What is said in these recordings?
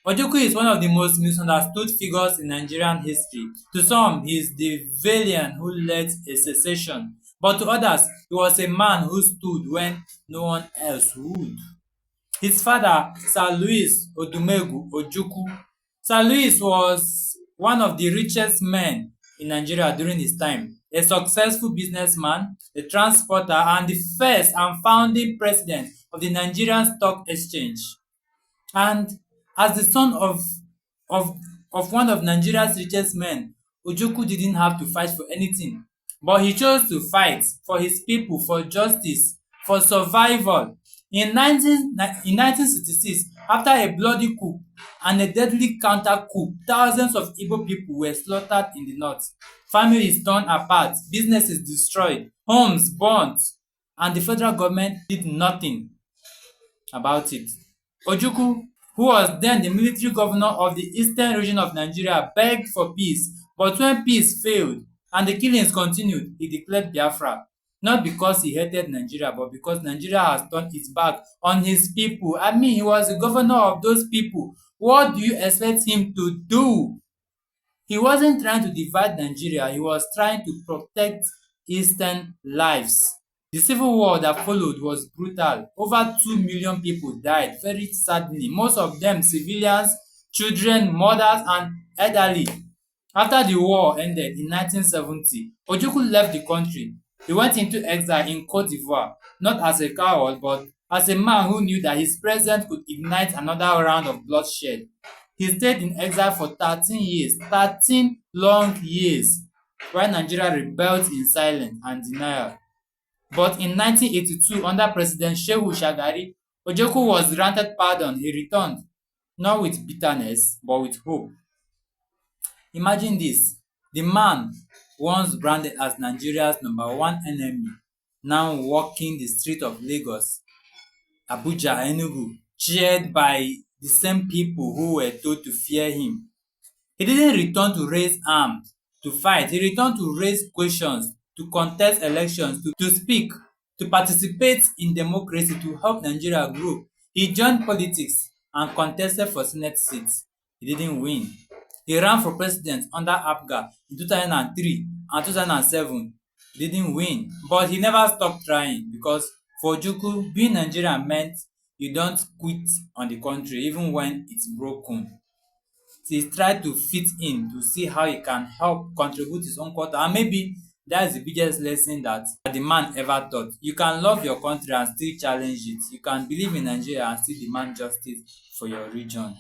Ojukwu is one of the most misunderstood figures in Nigerian history. To some, he is the villain who led a secession, but to others, he was a man who stood when no one else would. His father, Sir Louis Odumegu Ojukwu. Sir Louis was one of the richest men in Nigeria during his time, a successful businessman, a transporter, and the first and founding president of the Nigerian Stock Exchange. And as the son of, of one of Nigeria's richest men, Ojukwu didn't have to fight for anything, but he chose to fight for his people, for justice, for survival. In 1966, after a bloody coup and a deadly counter coup, thousands of Igbo people were slaughtered in the north. Families torn apart, businesses destroyed, homes burnt, and the federal government did nothing about it. Ojukwu, who was then the military governor of the eastern region of Nigeria, begged for peace, but when peace failed and the killings continued, he declared Biafra. Not because he hated Nigeria, but because Nigeria has turned its back on his people. I mean, he was the governor of those people. What do you expect him to do? He wasn't trying to divide Nigeria, he was trying to protect Eastern lives. The civil war that followed was brutal. Over 2 million people died, very sadly, most of them civilians, children, mothers, and elderly. After the war ended in 1970, Ojukwu left the country. He went into exile in Cote d'Ivoire, not as a coward, but as a man who knew that his presence could ignite another round of bloodshed. He stayed in exile for 13 years, 13 long years, while Nigeria rebelled in silence and denial. But in 1982, under President Shehu Shagari, Ojukwu was granted pardon. He returned, not with bitterness, but with hope. Imagine this, the man once branded as Nigeria's #1 enemy, now walking the streets of Lagos, Abuja, Enugu, cheered by the same people who were told to fear him. He didn't return to raise arms, to fight. He returned to raise questions, to contest elections, to speak, to participate in democracy, to help Nigeria grow. He joined politics and contested for Senate seats. He didn't win. He ran for president under APGA in 2003 and 2007. He didn't win, but he never stopped trying, because for Ojukwu, being Nigerian meant you don't quit on the country even when it's broken. So he tried to fit in to see how he can help contribute his own quarter, and maybe that is the biggest lesson that the man ever taught. You can love your country and still challenge it. You can believe in Nigeria and still demand justice for your region.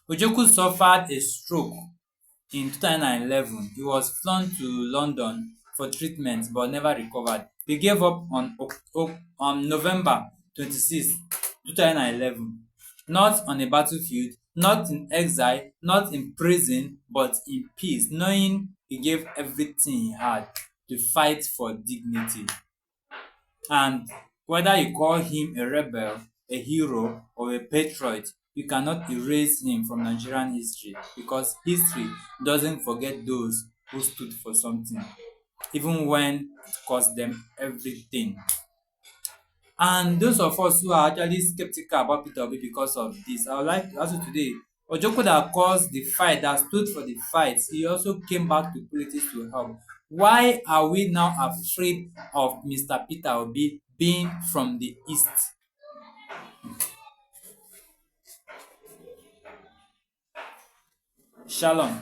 Ojukwu suffered a stroke in 2011. He was flown to London for treatment but never recovered. He gave up on November 26, 2011. Not on a battlefield, not in exile, not in prison, but in peace, knowing he gave everything he had to fight for dignity. And whether you call him a rebel, a hero, or a patriot, you cannot erase him from Nigerian history, because history doesn't forget those who stood for something, even when it cost them everything. And those of us who are actually skeptical about Peter Obi because of this, I would like to ask you today, Ojukwu that caused the fight, that stood for the fight, he also came back to politics to help. Why are we now afraid of Mr. Peter Obi being from the East? Shalom.